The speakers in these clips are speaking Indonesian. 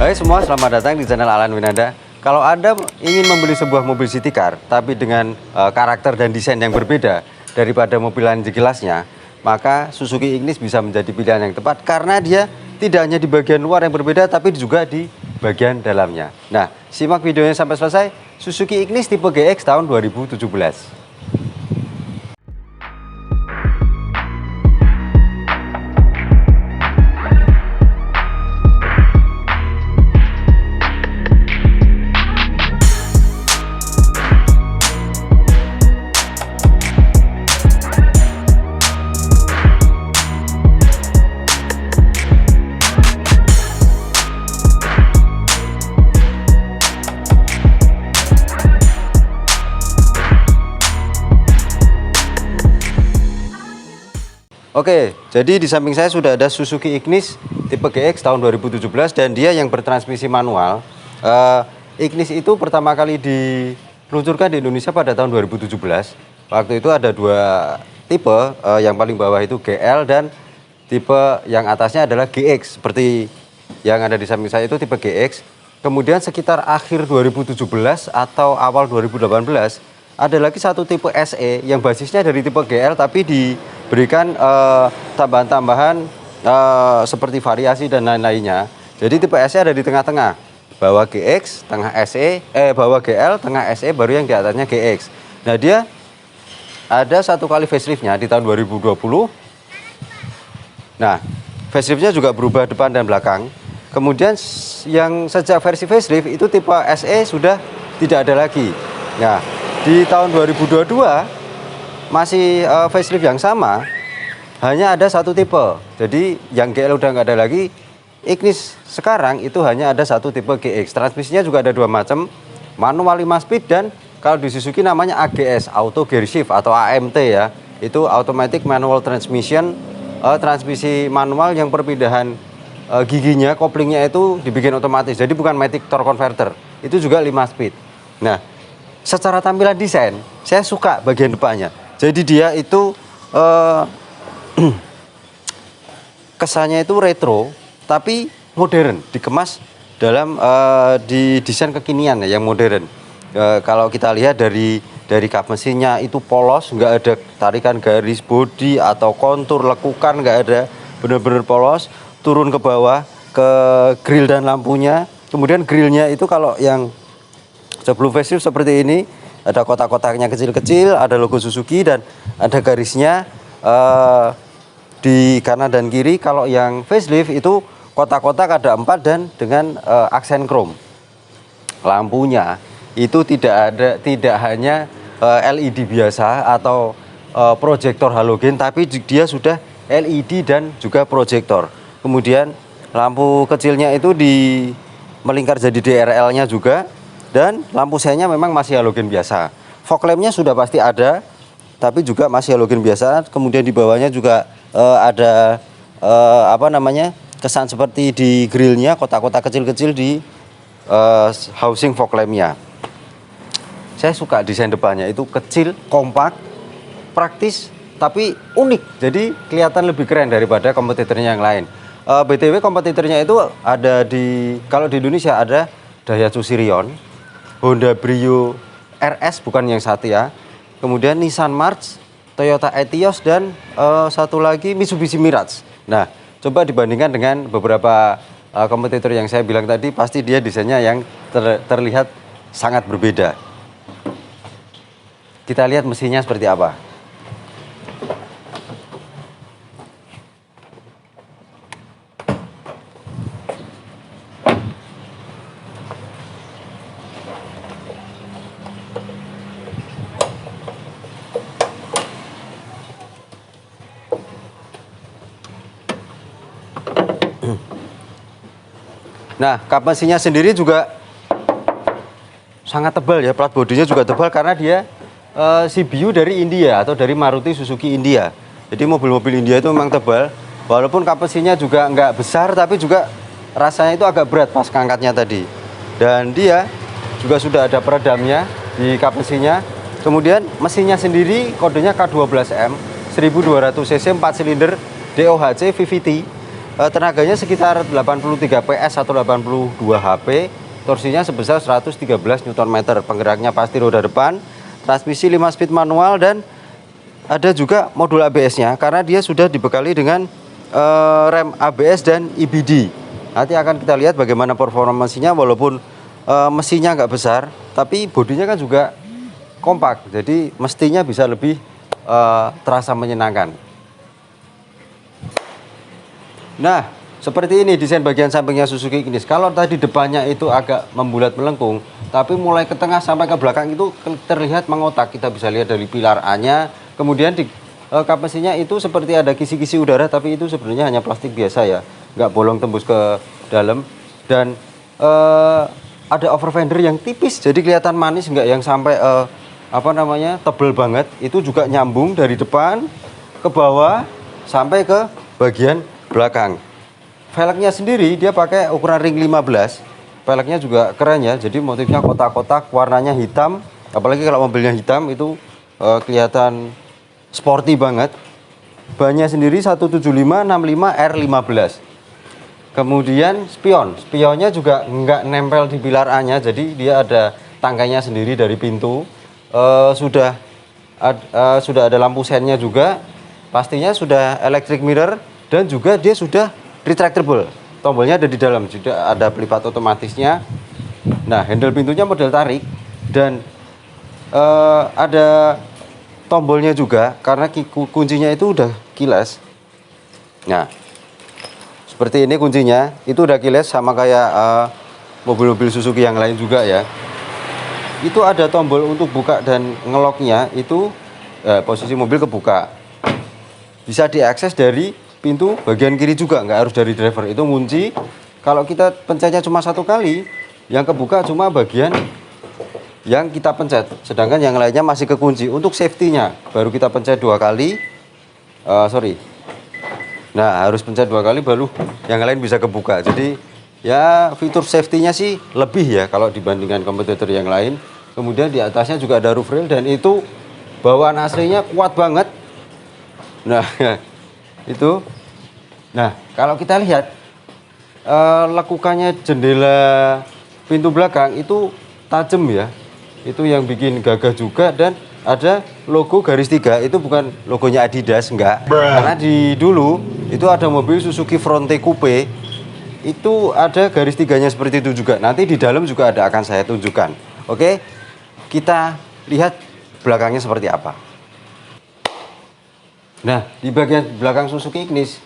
Hai semua, selamat datang di channel Alan Winanda. Kalau Anda ingin membeli sebuah mobil city car, tapi dengan karakter dan desain yang berbeda daripada mobil lain jelasnya, maka Suzuki Ignis bisa menjadi pilihan yang tepat karena dia tidak hanya di bagian luar yang berbeda, tapi juga di bagian dalamnya. Nah, simak videonya sampai selesai. Suzuki Ignis tipe GX tahun 2017. Oke, jadi di samping saya sudah ada Suzuki Ignis tipe GX tahun 2017 dan dia yang bertransmisi manual. Ignis itu pertama kali diluncurkan di Indonesia pada tahun 2017. Waktu itu ada dua tipe, yang paling bawah itu GL dan tipe yang atasnya adalah GX. Seperti yang ada di samping saya itu tipe GX. Kemudian sekitar akhir 2017 atau awal 2018 ada lagi satu tipe SE yang basisnya dari tipe GL tapi diberikan tambahan-tambahan seperti variasi dan lain-lainnya. Jadi tipe SE ada di tengah-tengah, bawah GX, tengah SE, bawah GL, tengah SE, baru yang di atasnya GX. Nah, dia ada satu kali faceliftnya di tahun 2020. Nah, faceliftnya juga berubah depan dan belakang. Kemudian yang sejak versi facelift itu tipe SE sudah tidak ada lagi. Nah, di tahun 2022 masih facelift yang sama, hanya ada satu tipe. Jadi yang GL udah nggak ada lagi. Ignis sekarang itu hanya ada satu tipe GX. Transmisinya juga ada dua macam, manual 5 speed dan kalau di Suzuki namanya AGS, Auto Gear Shift atau AMT ya. Itu Automatic Manual Transmission, transmisi manual yang perpindahan giginya, koplingnya itu dibikin otomatis. Jadi bukan matic torque converter. Itu juga 5 speed. Nah, secara tampilan desain, saya suka bagian depannya. Jadi dia itu kesannya itu retro, tapi modern, dikemas dalam di desain kekinian ya, yang modern. Kalau kita lihat dari kap mesinnya itu polos, nggak ada tarikan garis bodi atau kontur lekukan, nggak ada, benar-benar polos. Turun ke bawah ke grill dan lampunya. Kemudian grillnya itu kalau yang sebelum facelift seperti ini, ada kotak-kotaknya kecil-kecil, ada logo Suzuki dan ada garisnya di kanan dan kiri. Kalau yang facelift itu kotak-kotak ada 4 dan dengan aksen chrome. Lampunya itu tidak hanya LED biasa atau proyektor halogen, tapi dia sudah LED dan juga proyektor. Kemudian lampu kecilnya itu melingkar jadi DRL-nya juga. Dan lampu senya memang masih halogen biasa. Fog lampnya sudah pasti ada, tapi juga masih halogen biasa. Kemudian di bawahnya juga ada kesan seperti di grillnya, kotak-kotak kecil-kecil di housing fog lampnya. Saya suka desain depannya, itu kecil, kompak, praktis, tapi unik. Jadi kelihatan lebih keren daripada kompetitornya yang lain. BTW kompetitornya itu ada kalau di Indonesia ada Daihatsu Sirion, Honda Brio RS bukan yang Satya, kemudian Nissan March, Toyota Etios dan satu lagi Mitsubishi Mirage. Nah, coba dibandingkan dengan beberapa kompetitor yang saya bilang tadi, pasti dia desainnya yang terlihat sangat berbeda. Kita lihat mesinnya seperti apa. Nah, kap mesinnya sendiri juga sangat tebal ya, plat bodinya juga tebal karena dia CBU dari India atau dari Maruti Suzuki India. Jadi mobil-mobil India itu memang tebal, walaupun kap mesinnya juga nggak besar, tapi juga rasanya itu agak berat pas ngangkatnya tadi. Dan dia juga sudah ada peredamnya di kap mesinnya. Kemudian mesinnya sendiri kodenya K12M, 1200 cc 4 silinder DOHC VVT. tenaganya sekitar 83 PS atau 82 HP, torsinya sebesar 113 Nm, penggeraknya pasti roda depan, transmisi 5 speed manual, dan ada juga modul ABS-nya karena dia sudah dibekali dengan rem ABS dan EBD. Nanti akan kita lihat bagaimana performa mesinnya, walaupun mesinnya nggak besar, tapi bodinya kan juga kompak, jadi mestinya bisa lebih terasa menyenangkan. Nah, seperti ini desain bagian sampingnya Suzuki Ignis. Kalau tadi depannya itu agak membulat melengkung, tapi mulai ke tengah sampai ke belakang itu terlihat mengotak. Kita bisa lihat dari pilar A-nya, kemudian di kap mesinnya itu seperti ada kisi-kisi udara, tapi itu sebenarnya hanya plastik biasa ya, nggak bolong tembus ke dalam. Dan ada over fender yang tipis, jadi kelihatan manis, nggak yang sampai tebel banget. Itu juga nyambung dari depan ke bawah sampai ke bagian belakang. Velgnya sendiri dia pakai ukuran ring 15. Velgnya juga keren ya, jadi motifnya kotak-kotak, warnanya hitam. Apalagi kalau mobilnya hitam itu kelihatan sporty banget. Bannya sendiri 175/65 R15. Kemudian spionnya juga nggak nempel di pilar A-nya, jadi dia ada tangkainya sendiri dari pintu. Sudah ada lampu sennya juga, pastinya sudah electric mirror, dan juga dia sudah retractable. Tombolnya ada di dalam, sudah ada pelipat otomatisnya. Nah, handle pintunya model tarik, dan ada tombolnya juga karena kuncinya itu udah keyless. Nah, seperti ini kuncinya, itu udah keyless sama kayak mobil-mobil Suzuki yang lain juga ya. Itu ada tombol untuk buka dan ngeloknya, itu posisi mobil kebuka. Bisa diakses dari pintu bagian kiri juga, nggak harus dari driver. Itu kunci, kalau kita pencetnya cuma satu kali, yang kebuka cuma bagian yang kita pencet, sedangkan yang lainnya masih kekunci. Untuk safety-nya baru kita pencet 2 kali, nah harus pencet 2 kali baru yang lain bisa kebuka. Jadi ya fitur safety-nya sih lebih ya kalau dibandingkan kompetitor yang lain. Kemudian di atasnya juga ada roof rail, dan itu bawaan aslinya kuat banget. Nah itu. Nah, kalau kita lihat lekukannya jendela pintu belakang itu tajam ya. Itu yang bikin gagah juga, dan ada logo garis 3. Itu bukan logonya Adidas, enggak. Karena di dulu itu ada mobil Suzuki Fronte Coupe, itu ada garis 3-nya seperti itu juga. Nanti di dalam juga ada, akan saya tunjukkan. Oke, kita lihat belakangnya seperti apa. Nah, di bagian belakang Suzuki Ignis,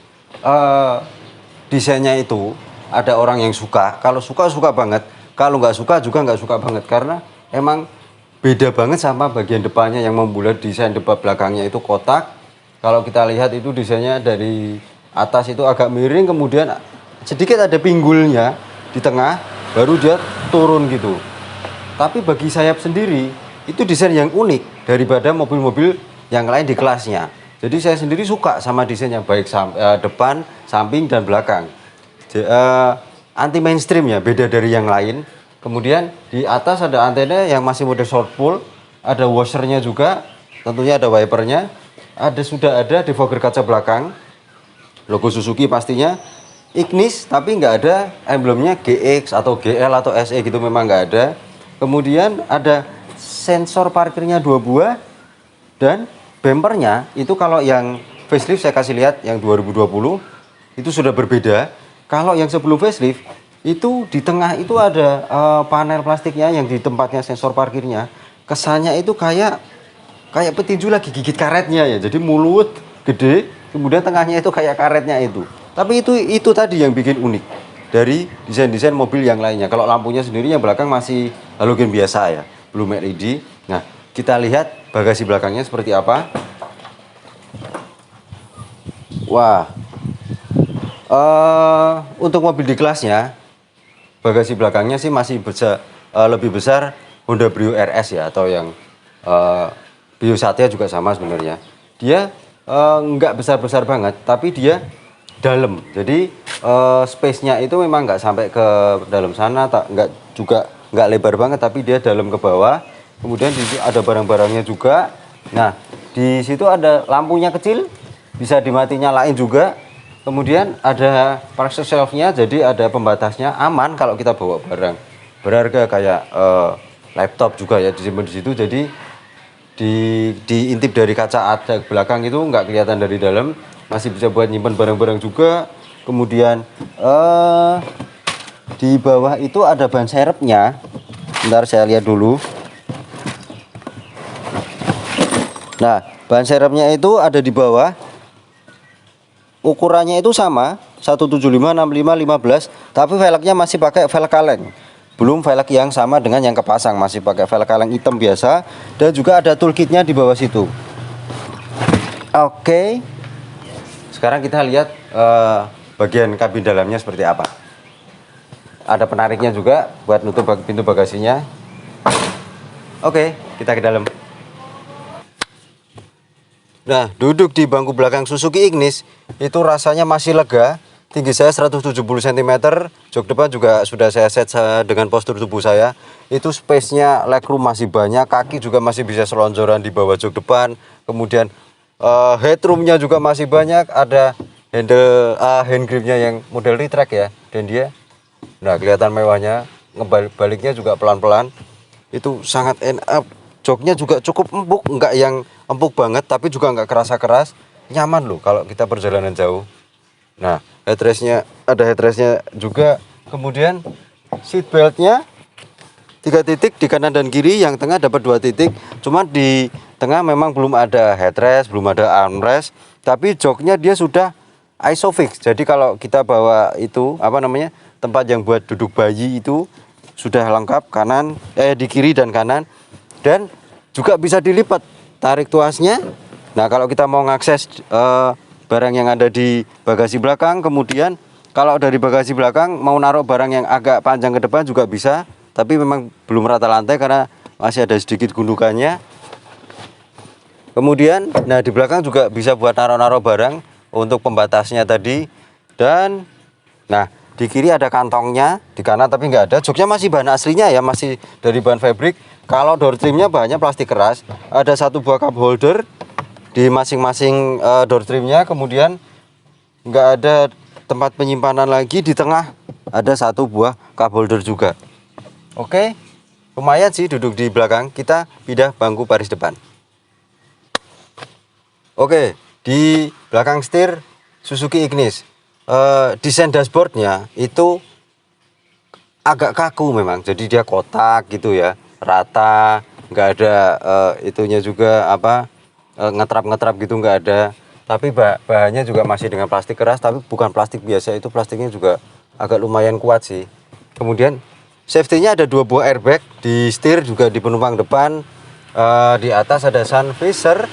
desainnya itu ada orang yang suka. Kalau suka, suka banget. Kalau nggak suka juga nggak suka banget, karena emang beda banget sama bagian depannya yang membulat. Desain depan belakangnya itu kotak. Kalau kita lihat itu desainnya dari atas itu agak miring, kemudian sedikit ada pinggulnya di tengah, baru dia turun gitu. Tapi bagi sayap sendiri, itu desain yang unik daripada mobil-mobil yang lain di kelasnya. Jadi saya sendiri suka sama desainnya, baik depan, samping, dan belakang. Anti mainstream ya, beda dari yang lain. Kemudian di atas ada antena yang masih mode short pull, ada washernya juga, tentunya ada wipernya, sudah ada defogger kaca belakang, logo Suzuki pastinya. Ignis, tapi nggak ada emblemnya GX atau GL atau SE gitu, memang nggak ada. Kemudian ada sensor parkirnya 2 buah, dan bempernya itu kalau yang facelift saya kasih lihat yang 2020 itu sudah berbeda. Kalau yang sebelum facelift itu di tengah itu ada panel plastiknya yang di tempatnya sensor parkirnya. Kesannya itu kayak petinju lagi gigit karetnya ya. Jadi mulut gede, kemudian tengahnya itu kayak karetnya itu. Tapi itu tadi yang bikin unik dari desain-desain mobil yang lainnya. Kalau lampunya sendiri yang belakang masih halogen biasa ya, belum LED. Nah, kita lihat bagasi belakangnya seperti apa. Wah, untuk mobil di kelasnya, bagasi belakangnya sih masih lebih besar Honda Brio RS ya, atau yang Brio Satya juga sama sebenarnya. Dia nggak besar-besar banget, tapi dia dalam. Jadi space-nya itu memang nggak sampai ke dalam sana, nggak lebar banget, tapi dia dalam ke bawah. Kemudian di situ ada barang-barangnya juga. Nah, di situ ada lampunya kecil, bisa dimati nyalain juga. Kemudian ada parcel shelf-nya, jadi ada pembatasnya, aman kalau kita bawa barang berharga kayak laptop juga ya disimpan di situ. Jadi diintip dari kaca ada belakang itu nggak kelihatan dari dalam, masih bisa buat nyimpan barang-barang juga. Kemudian di bawah itu ada ban serepnya. Bentar saya lihat dulu. Nah, ban serepnya itu ada di bawah. Ukurannya itu sama 175, 65, 15, tapi velgnya masih pakai velg kaleng. Belum velg yang sama dengan yang kepasang, masih pakai velg kaleng hitam biasa. Dan juga ada toolkitnya di bawah situ. Oke. Sekarang kita lihat bagian kabin dalamnya seperti apa. Ada penariknya juga buat nutup pintu bagasinya. Oke, kita ke dalam. Nah, duduk di bangku belakang Suzuki Ignis itu rasanya masih lega. Tinggi saya 170 cm, jok depan juga sudah saya set dengan postur tubuh saya. Itu space-nya, legroom masih banyak, kaki juga masih bisa selonjoran di bawah jok depan. Kemudian headroom-nya juga masih banyak, ada hand grip-nya yang model retract ya. Dan dia, nah kelihatan mewahnya, ngebaliknya juga pelan-pelan. Itu sangat enak. Joknya juga cukup empuk, enggak yang empuk banget, tapi juga enggak kerasa keras. Nyaman loh kalau kita perjalanan jauh. Nah, headrestnya ada headrestnya juga. Kemudian seat beltnya 3 titik di kanan dan kiri, yang tengah dapat 2 titik. Cuma di tengah memang belum ada headrest, belum ada armrest, tapi joknya dia sudah isofix. Jadi kalau kita bawa itu apa namanya, tempat yang buat duduk bayi itu sudah lengkap kanan di kiri dan kanan. Dan juga bisa dilipat tarik tuasnya. Nah, kalau kita mau ngakses barang yang ada di bagasi belakang, kemudian kalau dari bagasi belakang mau naruh barang yang agak panjang ke depan juga bisa, tapi memang belum rata lantai karena masih ada sedikit gundukannya. Kemudian, nah di belakang juga bisa buat naruh-naruh barang untuk pembatasnya tadi. Dan nah di kiri ada kantongnya, di kanan tapi nggak ada. Joknya masih bahan aslinya ya, masih dari bahan fabric. Kalau door trimnya bahannya plastik keras. Ada 1 buah cup holder di masing-masing door trimnya. Kemudian nggak ada tempat penyimpanan lagi. Di tengah ada 1 buah cup holder juga. Oke, lumayan sih duduk di belakang. Kita pindah bangku baris depan. Oke, di belakang setir Suzuki Ignis. Desain dashboardnya itu agak kaku memang, jadi dia kotak gitu ya, rata, nggak ada itunya juga apa ngetrap gitu, nggak ada. Tapi bahannya juga masih dengan plastik keras, tapi bukan plastik biasa, itu plastiknya juga agak lumayan kuat sih. Kemudian safety-nya ada 2 buah airbag di setir, juga di penumpang depan. Di atas ada sun visor,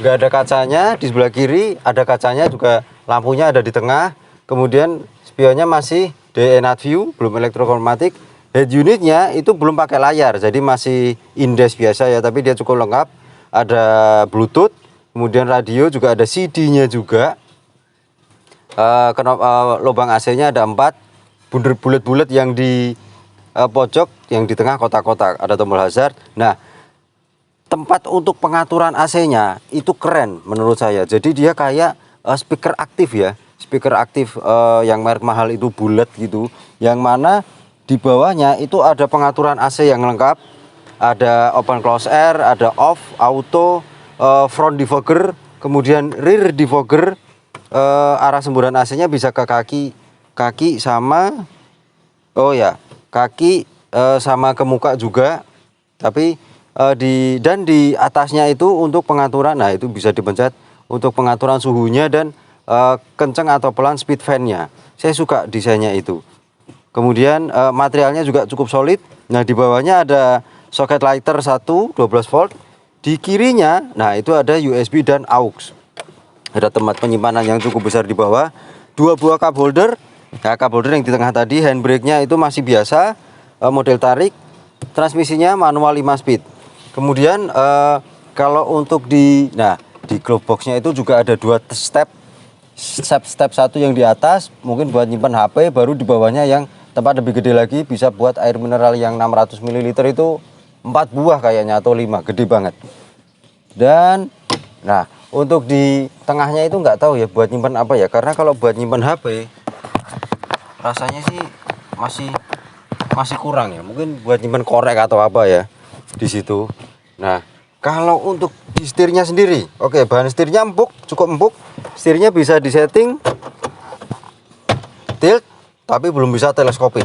nggak ada kacanya. Di sebelah kiri ada kacanya juga, lampunya ada di tengah. Kemudian spionnya masih day and night view, belum elektrokromatik. Head unitnya itu belum pakai layar, jadi masih indes biasa ya, tapi dia cukup lengkap. Ada Bluetooth, kemudian radio, juga ada CD-nya juga. Lubang AC-nya ada 4, bulet-bulet yang di pojok, yang di tengah kotak-kotak, ada tombol hazard. Nah, tempat untuk pengaturan AC-nya itu keren menurut saya. Jadi dia kayak speaker aktif ya. Speaker aktif yang merek mahal itu bulat gitu. Yang mana di bawahnya itu ada pengaturan AC yang lengkap. Ada open close air, ada off, auto, front defogger, kemudian rear defogger. Arah semburan AC-nya bisa ke kaki sama kaki sama ke muka juga. Tapi di atasnya itu untuk pengaturan, nah itu bisa dipencet untuk pengaturan suhunya dan kenceng atau pelan speed fan-nya. Saya suka desainnya itu. Kemudian materialnya juga cukup solid. Nah, di bawahnya ada soket lighter 12 volt. Di kirinya, nah itu ada USB dan aux. Ada tempat penyimpanan yang cukup besar di bawah. 2 buah cup holder. Nah, cup holder yang di tengah tadi, handbrake-nya itu masih biasa, model tarik. Transmisinya manual 5 speed. Kemudian kalau untuk di glove box-nya itu juga ada 2 step 1 yang di atas mungkin buat nyimpan HP, baru di bawahnya yang tempat lebih gede lagi, bisa buat air mineral yang 600 ml itu 4 buah kayaknya atau 5, gede banget. Dan nah untuk di tengahnya itu nggak tahu ya buat nyimpan apa ya, karena kalau buat nyimpan HP rasanya sih masih kurang ya, mungkin buat nyimpan korek atau apa ya di situ. Nah, kalau untuk di setirnya sendiri, oke, bahan setirnya empuk, cukup empuk. Setirnya bisa disetting tilt tapi belum bisa teleskopik.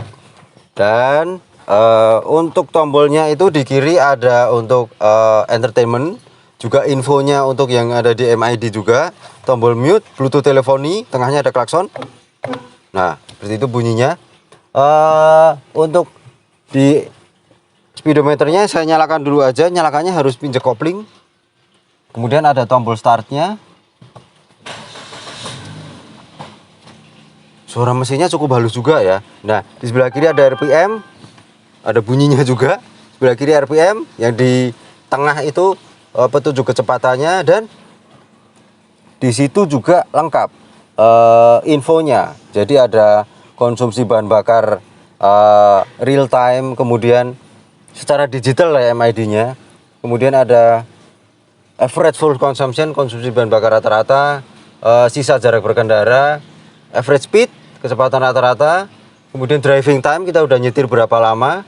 Dan untuk tombolnya itu di kiri ada untuk entertainment, juga infonya untuk yang ada di MID juga, tombol mute, Bluetooth teleponi, tengahnya ada klakson. Nah, seperti itu bunyinya. Untuk di speedometernya saya nyalakan dulu aja, nyalakannya harus pinjek kopling. Kemudian ada tombol startnya. Suara mesinnya cukup halus juga ya. Nah, di sebelah kiri ada RPM, ada bunyinya juga. Sebelah kiri RPM, yang di tengah itu petunjuk kecepatannya, dan di situ juga lengkap infonya. Jadi ada konsumsi bahan bakar real time, kemudian secara digital ya MID-nya. Kemudian ada average fuel consumption, konsumsi bahan bakar rata-rata, sisa jarak berkendara, average speed, kecepatan rata-rata, kemudian driving time, kita udah nyetir berapa lama,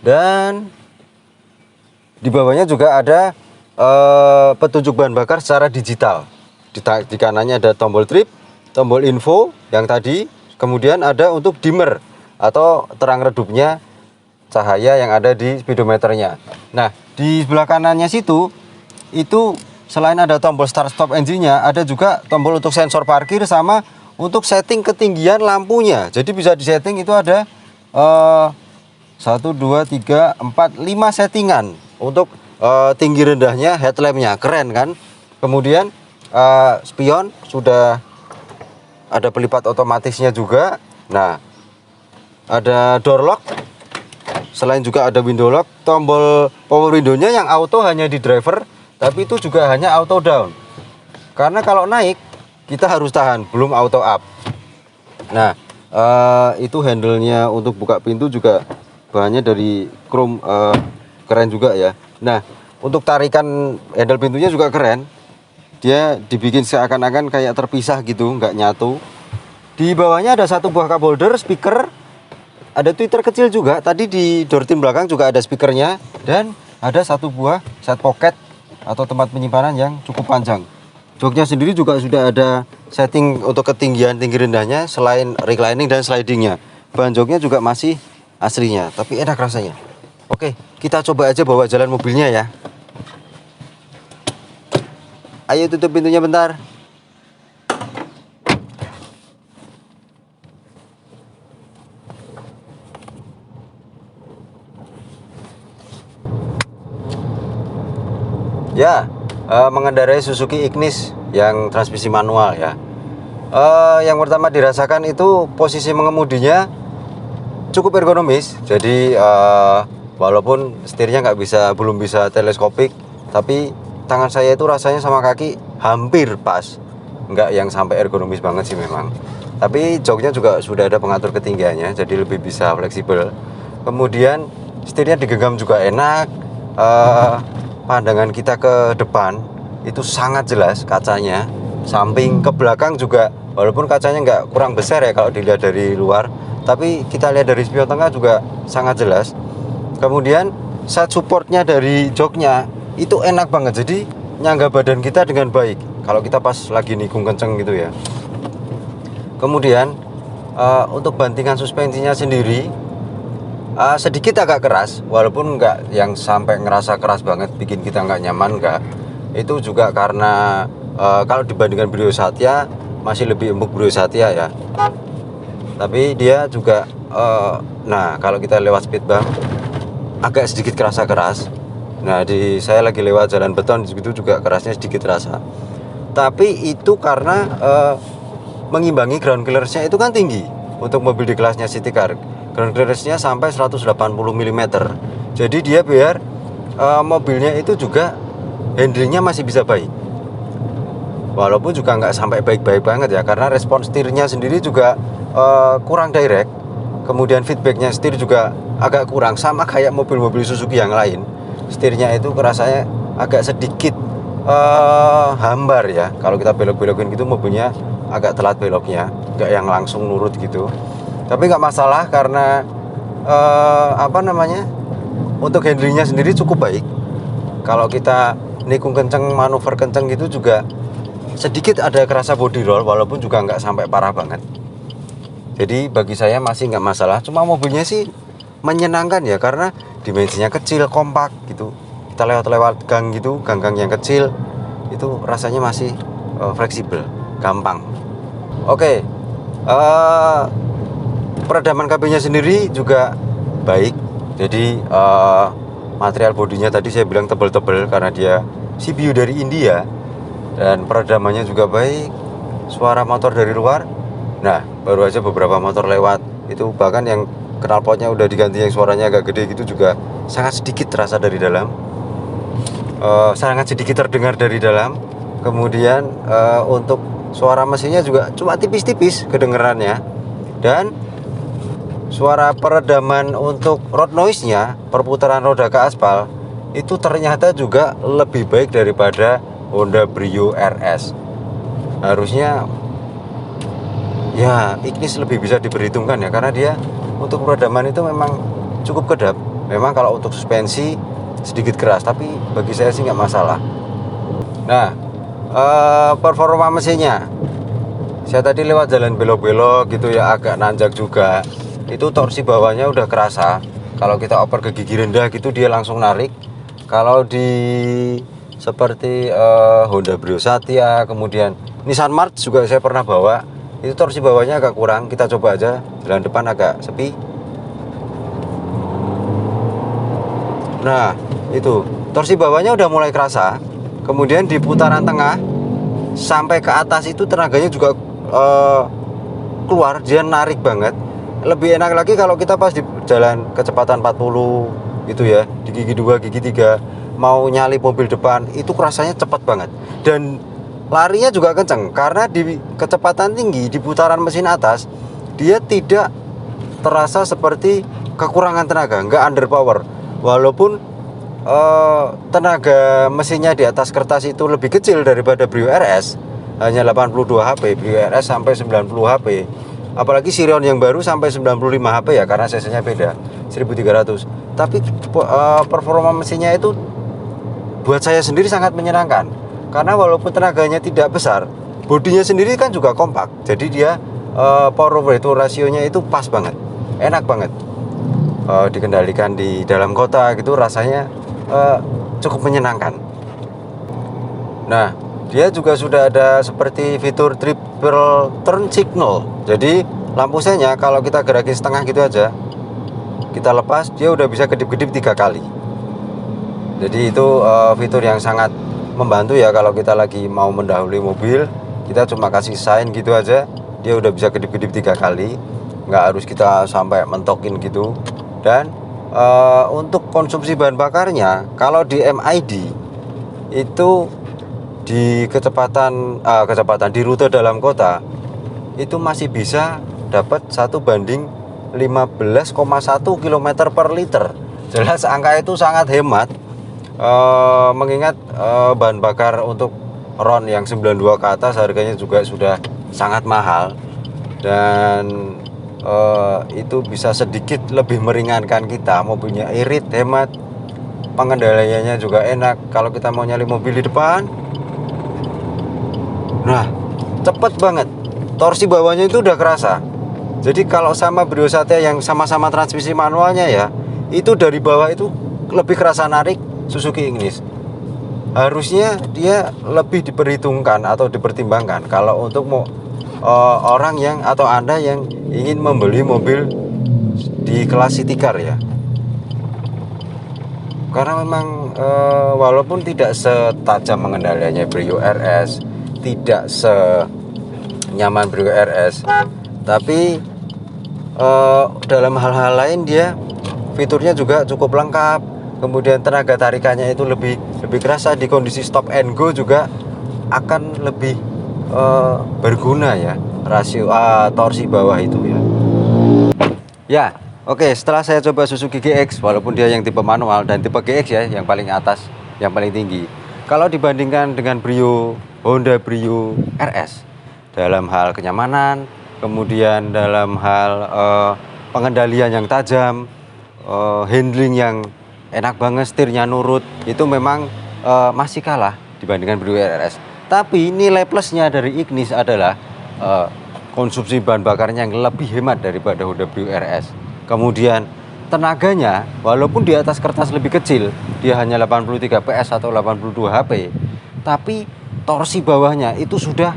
dan di bawahnya juga ada petunjuk bahan bakar secara digital. Di kanannya ada tombol trip, tombol info yang tadi, kemudian ada untuk dimmer atau terang redupnya cahaya yang ada di speedometernya. Nah, di sebelah kanannya situ itu selain ada tombol start stop engine-nya, ada juga tombol untuk sensor parkir sama untuk setting ketinggian lampunya. Jadi bisa disetting, itu ada 1, 2, 3, 4, 5 settingan untuk tinggi rendahnya headlampnya. Keren kan? Kemudian spion sudah ada pelipat otomatisnya juga. Nah, ada door lock, selain juga ada window lock. Tombol power window-nya yang auto hanya di driver, tapi itu juga hanya auto down, karena kalau naik kita harus tahan, belum auto up. Nah, itu handle-nya untuk buka pintu juga bahannya dari chrome, keren juga ya. Nah, untuk tarikan handle pintunya juga keren. Dia dibikin seakan-akan kayak terpisah gitu, nggak nyatu. Di bawahnya ada satu buah cup holder, speaker, ada tweeter kecil juga. Tadi di door trim belakang juga ada speakernya, dan ada satu buah side pocket atau tempat penyimpanan yang cukup panjang. Joknya sendiri juga sudah ada setting untuk ketinggian tinggi rendahnya, selain reclining dan slidingnya. Bahan joknya juga masih aslinya, tapi enak rasanya. Oke, kita coba aja bawa jalan mobilnya ya. Ayo tutup pintunya bentar. Ya, mengendarai Suzuki Ignis yang transmisi manual ya. Yang pertama dirasakan itu posisi mengemudinya cukup ergonomis. Jadi walaupun setirnya belum bisa teleskopik, tapi tangan saya itu rasanya sama kaki hampir pas. Nggak yang sampai ergonomis banget sih memang. Tapi joknya juga sudah ada pengatur ketinggiannya, jadi lebih bisa fleksibel. Kemudian setirnya digenggam juga enak. Pandangan kita ke depan itu sangat jelas kacanya. Samping ke belakang juga, walaupun kacanya nggak kurang besar ya kalau dilihat dari luar, tapi kita lihat dari spion tengah juga sangat jelas. Kemudian side supportnya dari joknya itu enak banget, jadi nyangga badan kita dengan baik kalau kita pas lagi nikung kenceng gitu ya. Kemudian untuk bantingan suspensinya sendiri sedikit agak keras, walaupun nggak yang sampai ngerasa keras banget bikin kita nggak nyaman, nggak. Itu juga karena kalau dibandingkan Brio Satya masih lebih empuk Brio Satya ya. Tapi dia juga nah kalau kita lewat speed bump agak sedikit kerasa keras. Nah, saya lagi lewat jalan beton di situ juga kerasnya sedikit terasa. Tapi itu karena mengimbangi ground clearance-nya itu kan tinggi untuk mobil di kelasnya city car. Ground clearance-nya sampai 180 mm. Jadi dia biar mobilnya itu juga handlingnya masih bisa baik. Walaupun juga nggak sampai baik-baik banget ya, karena respon setirnya sendiri juga kurang direct. Kemudian feedbacknya setir juga agak kurang, sama kayak mobil-mobil Suzuki yang lain. Setirnya itu kerasanya agak sedikit hambar ya. Kalau kita belok-belokin gitu mobilnya agak telat beloknya, nggak yang langsung nurut gitu. Tapi nggak masalah karena apa namanya, untuk handlingnya sendiri cukup baik. Kalau kita nikung kenceng, manuver kenceng gitu juga sedikit ada kerasa body roll, walaupun juga nggak sampai parah banget. Jadi bagi saya masih nggak masalah. Cuma mobilnya sih menyenangkan ya, karena dimensinya kecil, kompak gitu. Kita lewat-lewat gang gitu, gang-gang yang kecil itu rasanya masih fleksibel, gampang. Oke, peredaman kabinnya sendiri juga baik. Jadi material bodinya tadi saya bilang tebel-tebel karena dia CBU dari India, dan peredamannya juga baik. Suara motor dari luar, nah baru aja beberapa motor lewat itu, bahkan yang knalpotnya udah diganti yang suaranya agak gede gitu juga sangat sedikit terasa dari dalam, sangat sedikit terdengar dari dalam. Kemudian untuk suara mesinnya juga cuma tipis-tipis kedengerannya, dan suara peredaman untuk road noise-nya, perputaran roda ke aspal, itu ternyata juga lebih baik daripada Honda Brio RS. Harusnya ya Ignis lebih bisa diperhitungkan ya, karena dia untuk peredaman itu memang cukup kedap. Memang kalau untuk suspensi sedikit keras, tapi bagi saya sih nggak masalah. Nah, performa mesinnya, saya tadi lewat jalan belok-belok gitu ya, agak nanjak juga. Itu torsi bawahnya udah kerasa. Kalau kita oper ke gigi rendah gitu dia langsung narik. Kalau di seperti Honda Brio Satya, kemudian Nissan March juga saya pernah bawa, itu torsi bawahnya agak kurang. Kita coba aja jalan depan agak sepi. Nah itu torsi bawahnya udah mulai kerasa. Kemudian di putaran tengah sampai ke atas itu tenaganya juga keluar, dia narik banget. Lebih enak lagi kalau kita pas di jalan kecepatan 40 gitu ya, di gigi 2, gigi 3 mau nyalip mobil depan, itu rasanya cepat banget. Dan larinya juga kenceng, karena di kecepatan tinggi, di putaran mesin atas, dia tidak terasa seperti kekurangan tenaga, nggak underpower. Walaupun tenaga mesinnya di atas kertas itu lebih kecil daripada Brio RS, hanya 82 HP, Brio RS sampai 90 HP. Apalagi Sirion yang baru sampai 95 HP ya, karena cc-nya beda, 1300. Tapi performa mesinnya itu buat saya sendiri sangat menyenangkan. Karena walaupun tenaganya tidak besar, bodinya sendiri kan juga kompak. Jadi dia power over itu rasionya itu pas banget, enak banget. Dikendalikan di dalam kota gitu rasanya cukup menyenangkan. Nah, dia juga sudah ada seperti fitur triple turn signal. Jadi lampu senya kalau kita gerakin setengah gitu aja, kita lepas, dia udah bisa kedip-kedip 3 kali. Jadi itu fitur yang sangat membantu ya kalau kita lagi mau mendahului mobil. Kita cuma kasih sign gitu aja, dia udah bisa kedip-kedip 3 kali. Nggak harus kita sampai mentokin gitu. Dan untuk konsumsi bahan bakarnya, kalau di MID itu di kecepatan di rute dalam kota itu masih bisa dapat 1:15,1 km per liter. Jelas angka itu sangat hemat, mengingat bahan bakar untuk RON yang 92 ke atas harganya juga sudah sangat mahal, dan itu bisa sedikit lebih meringankan kita. Mobilnya irit, hemat, pengendaliannya juga enak. Kalau kita mau nyalip mobil di depan, nah cepet banget, torsi bawahnya itu udah kerasa. Jadi kalau sama Brio Satya yang sama-sama transmisi manualnya ya, itu dari bawah itu lebih kerasa narik Suzuki Ignis. Harusnya dia lebih diperhitungkan atau dipertimbangkan kalau untuk orang yang atau Anda yang ingin membeli mobil di kelas city car ya. Karena memang walaupun tidak setajam pengendaliannya Brio RS, tidak senyaman Brio RS, tapi dalam hal-hal lain dia fiturnya juga cukup lengkap. Kemudian tenaga tarikannya itu lebih kerasa. Di kondisi stop and go juga akan lebih berguna ya, rasio torsi bawah itu ya. Ya, oke, setelah saya coba Suzuki GX, walaupun dia yang tipe manual dan tipe GX ya, yang paling atas, yang paling tinggi. Kalau dibandingkan dengan Brio, Honda Brio RS, dalam hal kenyamanan, kemudian dalam hal pengendalian yang tajam, handling yang enak banget, setirnya nurut, itu memang masih kalah dibandingkan Brio RS. Tapi nilai plusnya dari Ignis adalah konsumsi bahan bakarnya yang lebih hemat daripada Honda Brio RS. Kemudian tenaganya, walaupun di atas kertas lebih kecil, dia hanya 83 PS atau 82 HP, tapi torsi bawahnya itu sudah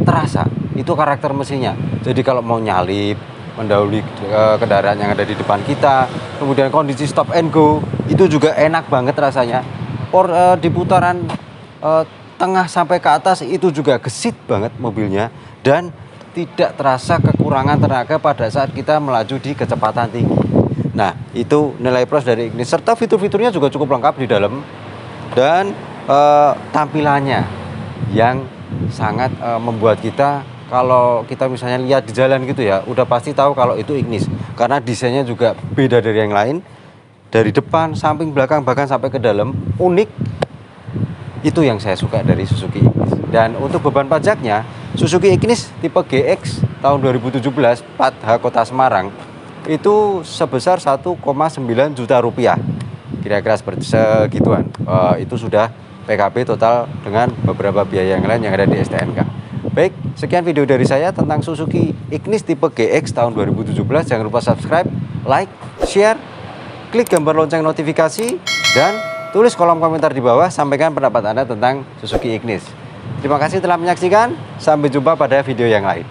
terasa. Itu karakter mesinnya. Jadi kalau mau nyalip, mendahului kendaraan yang ada di depan kita, kemudian kondisi stop and go, itu juga enak banget rasanya. Di putaran tengah sampai ke atas itu juga gesit banget mobilnya, dan tidak terasa kekurangan tenaga pada saat kita melaju di kecepatan tinggi. Nah, itu nilai plus dari Ignis, serta fitur-fiturnya juga cukup lengkap di dalam, dan tampilannya yang sangat membuat kita, kalau kita misalnya lihat di jalan gitu ya, udah pasti tahu kalau itu Ignis, karena desainnya juga beda dari yang lain, dari depan, samping, belakang, bahkan sampai ke dalam, unik. Itu yang saya suka dari Suzuki Ignis. Dan untuk beban pajaknya, Suzuki Ignis tipe GX tahun 2017 plat H Kota Semarang itu sebesar 1,9 juta rupiah, kira-kira segituan. Itu sudah PKB total dengan beberapa biaya yang lain yang ada di STNK. Baik, sekian video dari saya tentang Suzuki Ignis tipe GX tahun 2017. Jangan lupa subscribe, like, share, klik gambar lonceng notifikasi, dan tulis kolom komentar di bawah, sampaikan pendapat Anda tentang Suzuki Ignis. Terima kasih telah menyaksikan, sampai jumpa pada video yang lain.